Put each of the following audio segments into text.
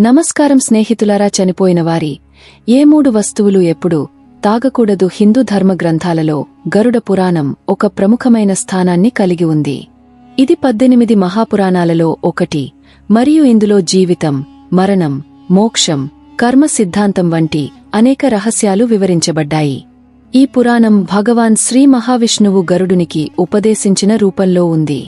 నమస్కారం స్నేహితులారా. చనిపోయినవారి ఏ 3 వస్తువులు ఎప్పుడు తాగకూడదు? హిందూ ధర్మ గ్రంథాలలో గరుడ పురాణం ఒక ప్రముఖమైన స్థానాన్ని కలిగి ఉంది. ఇది 18 మహాపురాణాలలో ఒకటి మరియు ఇందులో జీవితం, మరణం, మోక్షం, కర్మ సిద్ధాంతం వంటి అనేక రహస్యాలు వివరించబడ్డాయి. ఈ పురాణం భగవాన్ శ్రీ మహావిష్ణువు గరుడునికి ఉపదేశించిన రూపంలో ఉంది.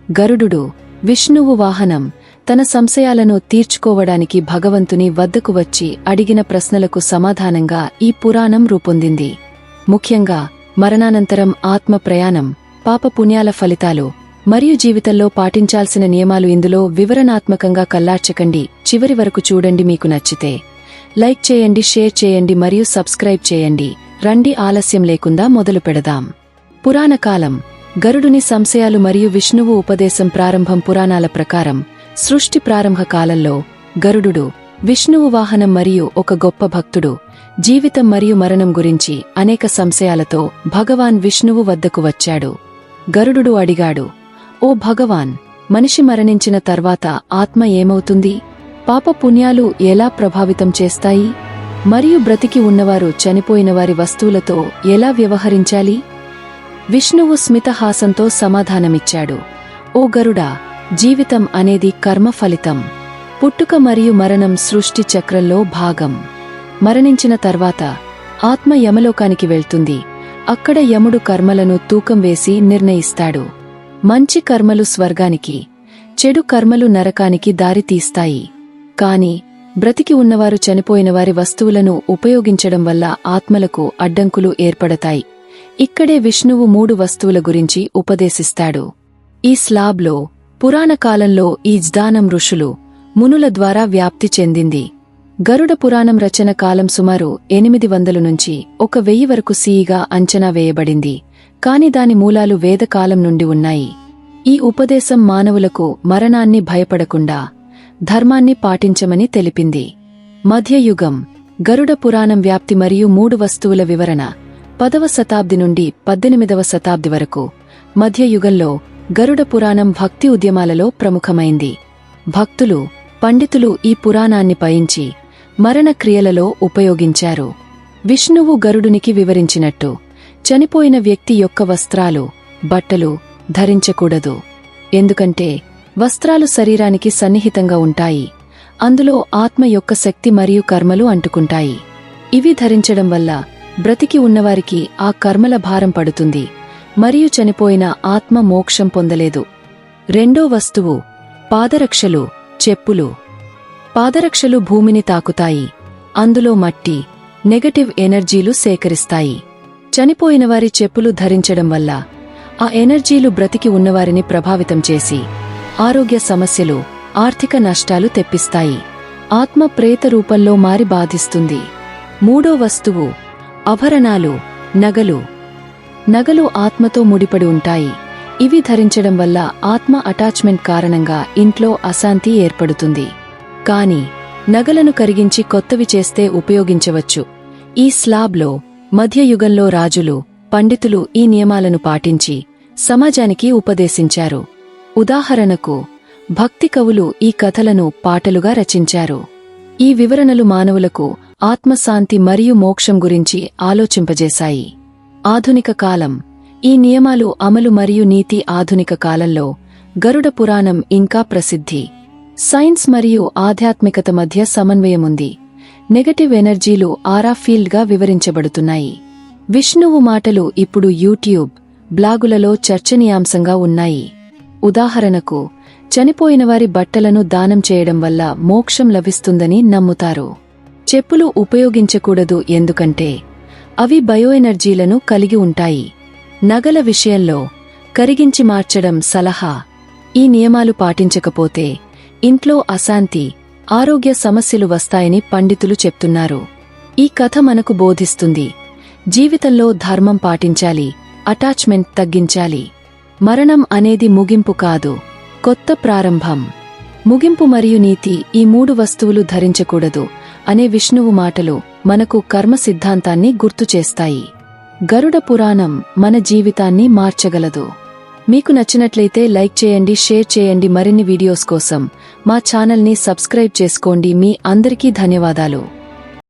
గరుడు విష్ణువు వాహనం. తన సంశయాలను తీర్చుకోవడానికి భగవంతుని వద్దకు వచ్చి అడిగిన ప్రశ్నలకు సమాధానంగా ఈ పురాణం రూపొందింది. ముఖ్యంగా మరణానంతరం ఆత్మ ప్రయాణం, పాప పుణ్యాల ఫలితాలు మరియు జీవితంలో పాటించాల్సిన నియమాలు ఇందులో వివరణాత్మకంగా కల్లార్చకండి. చివరి వరకు చూడండి. మీకు నచ్చితే లైక్ చేయండి, షేర్ చేయండి మరియు సబ్స్క్రైబ్ చేయండి. రండి, ఆలస్యం లేకుండా మొదలు పెడదాం. పురాణకాలం. గరుడుని సంశయాలు మరియు విష్ణువు ఉపదేశం. ప్రారంభం. పురాణాల ప్రకారం సృష్టి ప్రారంభ కాలంలో గరుడు విష్ణువు వాహనం మరియు ఒక గొప్ప భక్తుడు. జీవితం మరియు మరణం గురించి అనేక సంశయాలతో భగవాన్ విష్ణువు వద్దకు వచ్చాడు. గరుడు అడిగాడు, ఓ భగవాన్, మనిషి మరణించిన తర్వాత ఆత్మ ఏమవుతుంది? పాప పుణ్యాలు ఎలా ప్రభావితం చేస్తాయి? మరియు బ్రతికి ఉన్నవారు చనిపోయినవారి వస్తువులతో ఎలా వ్యవహరించాలి? విష్ణువు స్మితహాసంతో సమాధానమిచ్చాడు, ఓ గరుడా, జీవితం అనేది కర్మ ఫలితం. పుట్టుక మరియు మరణం సృష్టి చక్రంలో భాగం. మరణించిన తర్వాత ఆత్మ యమలోకానికి వెళ్తుంది. అక్కడ యముడు కర్మలను తూకం వేసి నిర్ణయిస్తాడు. మంచి కర్మలు స్వర్గానికి, చెడు కర్మలు నరకానికి దారి తీస్తాయి. కాని బ్రతికి ఉన్నవారు చనిపోయినవారి వస్తువులను ఉపయోగించడం వల్ల ఆత్మలకు అడ్డంకులు ఏర్పడతాయి. ఇక్కడే విష్ణువు 3 వస్తువుల గురించి ఉపదేశిస్తాడు. ఈ స్లాబ్లో పురాణకాలంలో ఈ జ్ఞానం ఋషులు, మునుల ద్వారా వ్యాప్తి చెందింది. గరుడ పురాణం రచన కాలం సుమారు 800 నుంచి 1000 వరకు సీఈగా అంచనా వేయబడింది. కాని దాని మూలాలు వేదకాలం నుండి ఉన్నాయి. ఈ ఉపదేశం మానవులకు మరణాన్ని భయపడకుండా ధర్మాన్ని పాటించమని తెలిపింది. మధ్యయుగం. గరుడ పురాణం వ్యాప్తి మరియు 3 వస్తువుల వివరణ. 10వ శతాబ్ది నుండి 18వ శతాబ్ది వరకు. మధ్యయుగంలో గరుడ పురాణం భక్తి ఉద్యమాలలో ప్రముఖమైంది. భక్తులు, పండితులు ఈ పురాణాన్ని పయించి మరణ క్రియలలో ఉపయోగించారు. విష్ణువు గరుడునికి వివరించినట్టు చనిపోయిన వ్యక్తి యొక్క వస్త్రాలు, బట్టలు ధరించకూడదు. ఎందుకంటే వస్త్రాలు శరీరానికి సన్నిహితంగా ఉంటాయి. అందులో ఆత్మ యొక్క శక్తి మరియు కర్మలు అంటుకుంటాయి. ఇవి ధరించడం వల్ల బ్రతికి ఉన్నవారికి ఆ కర్మల భారం పడుతుంది మరియు చనిపోయిన ఆత్మ మోక్షం పొందలేదు. రెండో వస్తువు పాదరక్షలు, చెప్పులు. పాదరక్షలు భూమిని తాకుతాయి. అందులో మట్టి, నెగటివ్ ఎనర్జీలు సేకరిస్తాయి. చనిపోయినవారి చెప్పులు ధరించడం వల్ల ఆ ఎనర్జీలు బ్రతికి ఉన్నవారిని ప్రభావితం చేసి ఆరోగ్య సమస్యలు, ఆర్థిక నష్టాలు తెప్పిస్తాయి. ఆత్మ ప్రేత రూపంలో మారి బాధిస్తుంది. మూడో వస్తువు ఆభరణాలు, నగలు. నగలు ఆత్మతో ముడిపడి ఉంటాయి. ఇవి ధరించడం వల్ల ఆత్మ అటాచ్మెంట్ కారణంగా ఇంట్లో అశాంతి ఏర్పడుతుంది. కాని నగలను కరిగించి కొత్తవి చేస్తే ఉపయోగించవచ్చు. ఈ స్లాబ్లో మధ్యయుగంలో రాజులు, పండితులు ఈ నియమాలను పాటించి సమాజానికి ఉపదేశించారు. ఉదాహరణకు భక్తి కవులు ఈ కథలను పాటలుగా రచించారు. ఈ వివరణలు మానవులకు ఆత్మశాంతి మరియు మోక్షం గురించి ఆలోచింపజేశాయి. ఆధునిక కాలం. ఈ నియమాలు అమలు మరియు నీతి. ఆధునిక కాలంలో గరుడ పురాణం ఇంకా ప్రసిద్ధి. సైన్స్ మరియు ఆధ్యాత్మికత మధ్య సమన్వయముంది. నెగటివ్ ఎనర్జీలు ఆరా ఫీల్డ్గా వివరించబడుతున్నాయి. విష్ణువు మాటలు ఇప్పుడు యూట్యూబ్, బ్లాగులలో చర్చనీయాంశంగా ఉన్నాయి. ఉదాహరణకు చనిపోయినవారి బట్టలను దానం చేయడం వల్ల మోక్షం లభిస్తుందని నమ్ముతారు. చెప్పులు ఉపయోగించకూడదు ఎందుకంటే అవి బయోఎనర్జీలను కలిగి ఉంటాయి. నగల విషయంలో కరిగించి మార్చడం సలహా. ఈ నియమాలు పాటించకపోతే ఇంట్లో అశాంతి, ఆరోగ్య సమస్యలు వస్తాయని పండితులు చెప్తున్నారు. ఈ కథ మనకు బోధిస్తుంది, జీవితంలో ధర్మం పాటించాలి, అటాచ్మెంట్ తగ్గించాలి. మరణం అనేది ముగింపు కాదు, కొత్త ప్రారంభం. ముగింపు మరియు నీతి. ఈ 3 వస్తువులు ధరించకూడదు అనే విష్ణువు మాటలు మనకు కర్మ సిద్ధాంతాన్ని గుర్తుచేస్తాయి. గరుడ పురాణం మన జీవితాన్ని మార్చగలదు. మీకు నచ్చినట్లయితే లైక్ చేయండి, షేర్ చేయండి. మరిన్ని వీడియోస్ కోసం మా ఛానల్ని సబ్స్క్రైబ్ చేసుకోండి. మీ అందరికీ ధన్యవాదాలు.